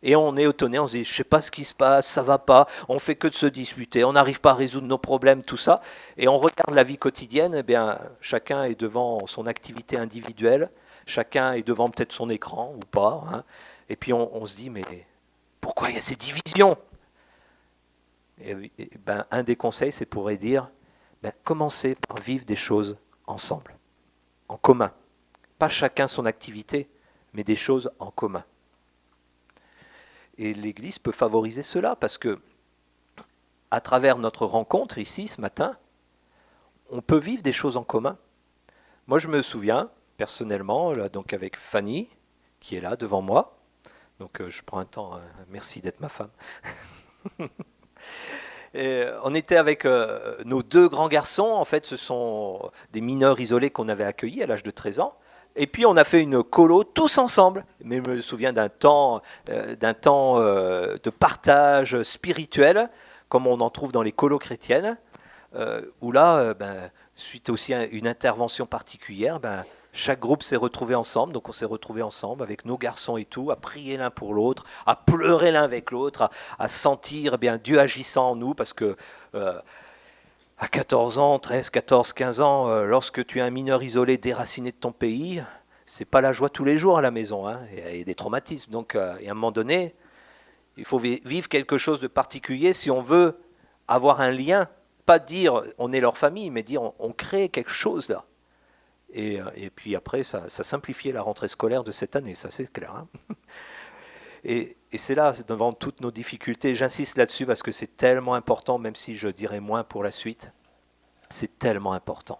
S1: Et on est étonné, on se dit, je ne sais pas ce qui se passe, ça ne va pas, on fait que de se disputer, on n'arrive pas à résoudre nos problèmes, tout ça. Et on regarde la vie quotidienne, eh bien, chacun est devant son activité individuelle, chacun est devant peut-être son écran ou pas. Hein. Et puis on se dit, mais pourquoi il y a ces divisions? Et ben, un des conseils, c'est pour dire, ben, commencez par vivre des choses ensemble, en commun. Pas chacun son activité, mais des choses en commun. Et l'Église peut favoriser cela, parce que à travers notre rencontre ici, ce matin, on peut vivre des choses en commun. Moi, je me souviens, personnellement, là, donc avec Fanny, qui est là devant moi, donc je prends un temps, merci d'être ma femme. Et on était avec nos deux grands garçons, en fait ce sont des mineurs isolés qu'on avait accueillis à l'âge de 13 ans, et puis on a fait une colo tous ensemble. Mais je me souviens d'un temps de partage spirituel, comme on en trouve dans les colos chrétiennes, où là, suite aussi à une intervention particulière, chaque groupe s'est retrouvé ensemble, donc on s'est retrouvé ensemble avec nos garçons et tout, à prier l'un pour l'autre, à pleurer l'un avec l'autre, à sentir Dieu agissant en nous, parce que à 14 ans, 13, 14, 15 ans, lorsque tu es un mineur isolé déraciné de ton pays, c'est pas la joie tous les jours à la maison, hein, il y a des traumatismes. Donc à un moment donné, il faut vivre quelque chose de particulier si on veut avoir un lien, pas dire on est leur famille, mais dire on crée quelque chose là. Et puis après, ça simplifiait la rentrée scolaire de cette année, ça c'est clair. Hein. Et c'est là, devant toutes nos difficultés, j'insiste là-dessus parce que c'est tellement important, même si je dirais moins pour la suite, c'est tellement important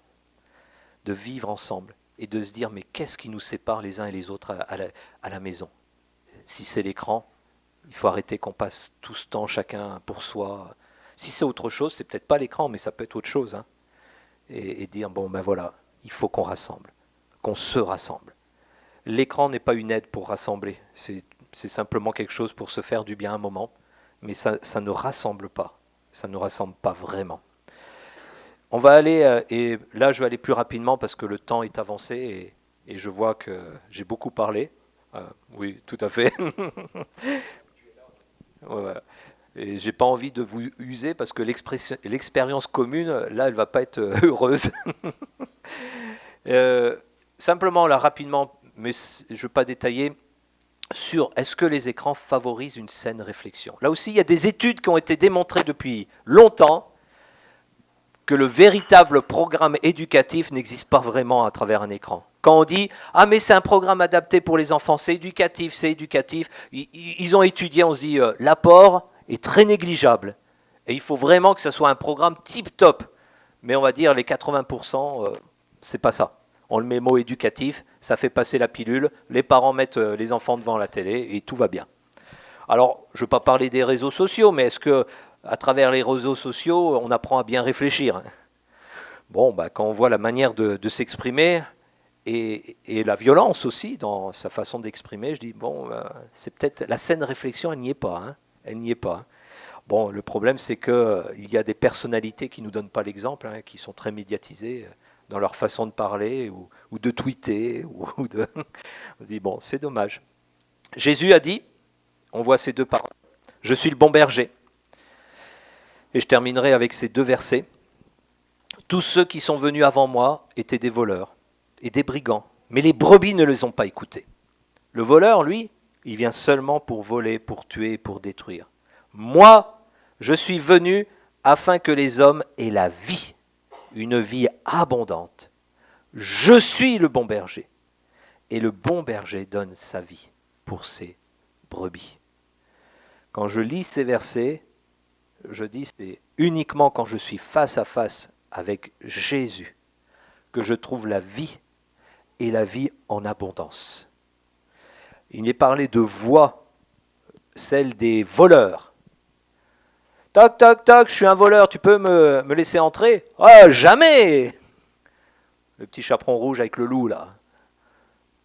S1: de vivre ensemble et de se dire, mais qu'est-ce qui nous sépare les uns et les autres à la maison? Si c'est l'écran, il faut arrêter qu'on passe tout ce temps chacun pour soi. Si c'est autre chose, c'est peut-être pas l'écran, mais ça peut être autre chose. Hein. Et dire, bon ben voilà, il faut qu'on rassemble, qu'on se rassemble. L'écran n'est pas une aide pour rassembler, c'est simplement quelque chose pour se faire du bien un moment, mais ça ne rassemble pas, ça ne rassemble pas vraiment. On va aller, et là je vais aller plus rapidement parce que le temps est avancé et je vois que j'ai beaucoup parlé. Oui, tout à fait. Ouais. Et j'ai pas envie de vous user parce que l'expérience commune, là, elle va pas être heureuse. Simplement, là, rapidement, mais je ne veux pas détailler, sur est-ce que les écrans favorisent une saine réflexion. Là aussi, il y a des études qui ont été démontrées depuis longtemps que le véritable programme éducatif n'existe pas vraiment à travers un écran. Quand on dit « Ah mais c'est un programme adapté pour les enfants, c'est éducatif », ils ont étudié, on se dit l'apport est très négligeable. Et il faut vraiment que ce soit un programme tip-top. Mais on va dire les 80%, c'est pas ça. On le met mot éducatif, ça fait passer la pilule, les parents mettent les enfants devant la télé et tout va bien. Alors, je ne veux pas parler des réseaux sociaux, mais est-ce que à travers les réseaux sociaux, on apprend à bien réfléchir? Bon, quand on voit la manière de s'exprimer et la violence aussi dans sa façon d'exprimer, je dis, bon, c'est peut-être la saine réflexion, elle n'y est pas. Hein, elle n'y est pas. Bon, le problème, c'est qu'il y a des personnalités qui ne nous donnent pas l'exemple, hein, qui sont très médiatisées dans leur façon de parler ou de tweeter. On dit, bon, c'est dommage. Jésus a dit, on voit ces deux paroles, « Je suis le bon berger ». Et je terminerai avec ces 2 versets. Tous ceux qui sont venus avant moi étaient des voleurs et des brigands, mais les brebis ne les ont pas écoutés. Le voleur, lui, il vient seulement pour voler, pour tuer, pour détruire. Moi, je suis venu afin que les hommes aient la vie, une vie abondante. Je suis le bon berger, et le bon berger donne sa vie pour ses brebis. Quand je lis ces versets, je dis c'est uniquement quand je suis face à face avec Jésus que je trouve la vie et la vie en abondance. Il est parlé de voie, celle des voleurs. Toc, toc, toc, je suis un voleur, tu peux me laisser entrer? Ah, jamais! Le petit chaperon rouge avec le loup, là.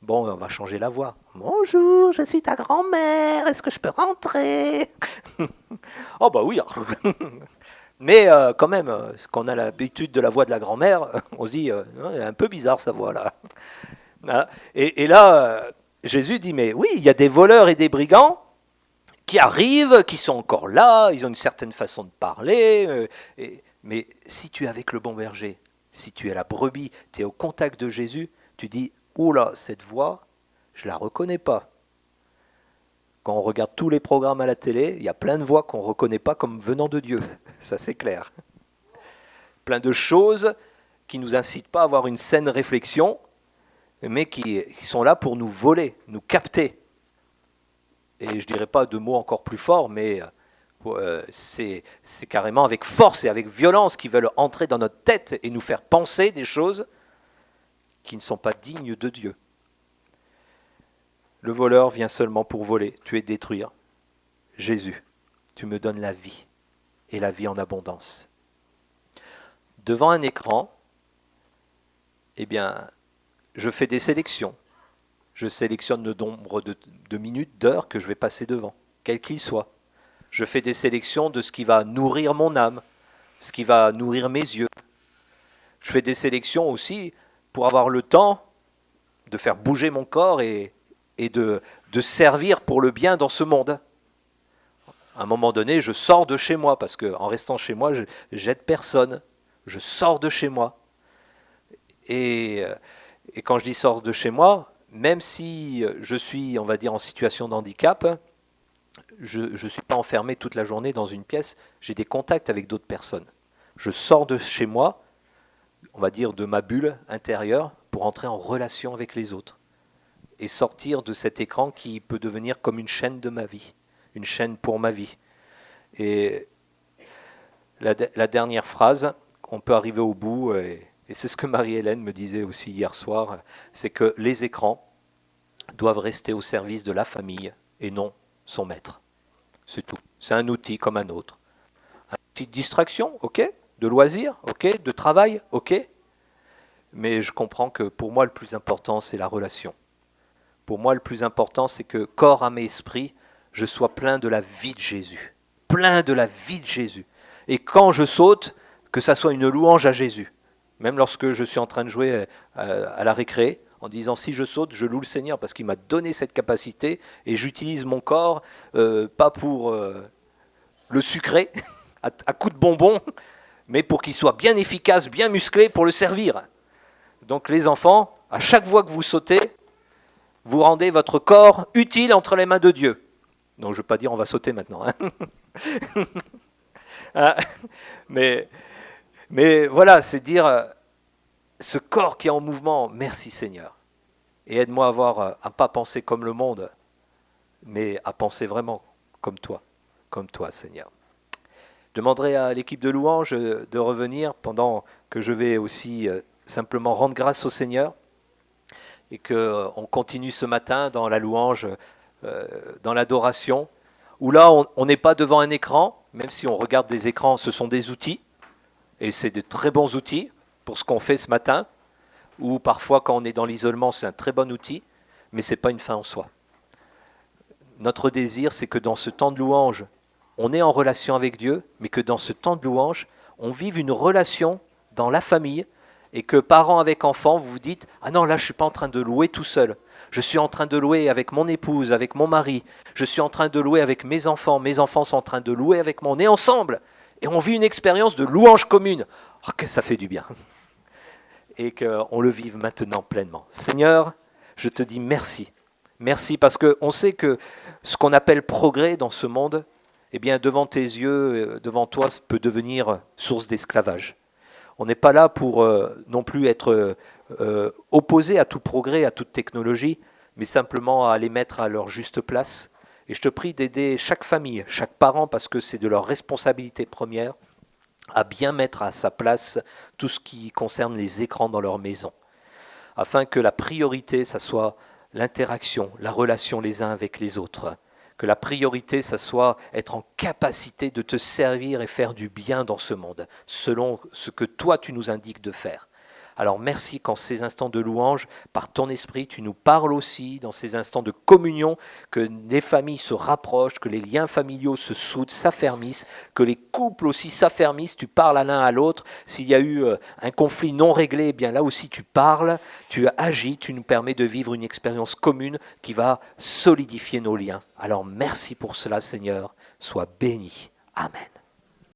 S1: Bon, on va changer la voix. Bonjour, je suis ta grand-mère, est-ce que je peux rentrer? Oh bah oui. Mais quand même, quand on a l'habitude de la voix de la grand-mère, on se dit, c'est un peu bizarre sa voix là. Et là, Jésus dit, mais oui, il y a des voleurs et des brigands qui arrivent, qui sont encore là, ils ont une certaine façon de parler, mais si tu es avec le bon berger, si tu es la brebis, tu es au contact de Jésus, tu dis, oula, cette voix, je ne la reconnais pas. Quand on regarde tous les programmes à la télé, il y a plein de voix qu'on ne reconnaît pas comme venant de Dieu, ça c'est clair. Plein de choses qui ne nous incitent pas à avoir une saine réflexion, mais qui sont là pour nous voler, nous capter. Et je ne dirais pas de mots encore plus forts, mais c'est carrément avec force et avec violence qu'ils veulent entrer dans notre tête et nous faire penser des choses qui ne sont pas dignes de Dieu. Le voleur vient seulement pour voler, tuer, détruire. Jésus, tu me donnes la vie, et la vie en abondance. Devant un écran, eh bien, je fais des sélections. Je sélectionne le nombre de minutes, d'heures que je vais passer devant, quel qu'il soit. Je fais des sélections de ce qui va nourrir mon âme, ce qui va nourrir mes yeux. Je fais des sélections aussi pour avoir le temps de faire bouger mon corps et de servir pour le bien dans ce monde. À un moment donné, je sors de chez moi, parce qu'en restant chez moi, je j'aide personne. Je sors de chez moi. Et quand je dis sors de chez moi, même si je suis, on va dire, en situation de handicap, je ne suis pas enfermé toute la journée dans une pièce, j'ai des contacts avec d'autres personnes. Je sors de chez moi, on va dire de ma bulle intérieure, pour entrer en relation avec les autres. Et sortir de cet écran qui peut devenir comme une chaîne de ma vie, une chaîne pour ma vie. Et la dernière phrase, on peut arriver au bout, et c'est ce que Marie-Hélène me disait aussi hier soir, c'est que les écrans doivent rester au service de la famille et non son maître. C'est tout. C'est un outil comme un autre. Une petite distraction, ok. De loisir, ok. De travail, ok. Mais je comprends que pour moi, le plus important, c'est la relation. Pour moi, le plus important, c'est que corps, âme et esprit, je sois plein de la vie de Jésus. Plein de la vie de Jésus. Et quand je saute, que ça soit une louange à Jésus. Même lorsque je suis en train de jouer à la récré, en disant si je saute, je loue le Seigneur parce qu'il m'a donné cette capacité et j'utilise mon corps, pas pour le sucrer, à coups de bonbons, mais pour qu'il soit bien efficace, bien musclé pour le servir. Donc les enfants, à chaque fois que vous sautez, vous rendez votre corps utile entre les mains de Dieu. Donc je ne veux pas dire on va sauter maintenant. Hein. Mais voilà, c'est dire ce corps qui est en mouvement, merci Seigneur. Et aide-moi à pas penser comme le monde, mais à penser vraiment comme toi Seigneur. Je demanderai à l'équipe de louange de revenir pendant que je vais aussi simplement rendre grâce au Seigneur. Et qu'on continue ce matin dans la louange, dans l'adoration, où là, on n'est pas devant un écran, même si on regarde des écrans, ce sont des outils, et c'est de très bons outils pour ce qu'on fait ce matin, ou parfois quand on est dans l'isolement, c'est un très bon outil, mais ce n'est pas une fin en soi. Notre désir, c'est que dans ce temps de louange, on est en relation avec Dieu, mais que dans ce temps de louange, on vive une relation dans la famille, et que parents avec enfants, vous vous dites « Ah non, là, je ne suis pas en train de louer tout seul. Je suis en train de louer avec mon épouse, avec mon mari. Je suis en train de louer avec mes enfants sont en train de louer avec moi. On est ensemble. Et on vit une expérience de louange commune. Oh, que ça fait du bien. Et qu'on le vive maintenant pleinement. Seigneur, je te dis merci. Merci parce qu'on sait que ce qu'on appelle progrès dans ce monde, eh bien devant tes yeux, devant toi, ça peut devenir source d'esclavage. On n'est pas là pour non plus être opposé à tout progrès, à toute technologie, mais simplement à les mettre à leur juste place. Et je te prie d'aider chaque famille, chaque parent, parce que c'est de leur responsabilité première, à bien mettre à sa place tout ce qui concerne les écrans dans leur maison, afin que la priorité, ça soit l'interaction, la relation les uns avec les autres, que la priorité, ça soit être en capacité de te servir et faire du bien dans ce monde, selon ce que toi tu nous indiques de faire. Alors merci qu'en ces instants de louange, par ton esprit, tu nous parles aussi, dans ces instants de communion, que les familles se rapprochent, que les liens familiaux se soudent, s'affermissent, que les couples aussi s'affermissent, tu parles à l'un à l'autre. S'il y a eu un conflit non réglé, eh bien là aussi tu parles, tu agis, tu nous permets de vivre une expérience commune qui va solidifier nos liens. Alors merci pour cela, Seigneur, sois béni. Amen.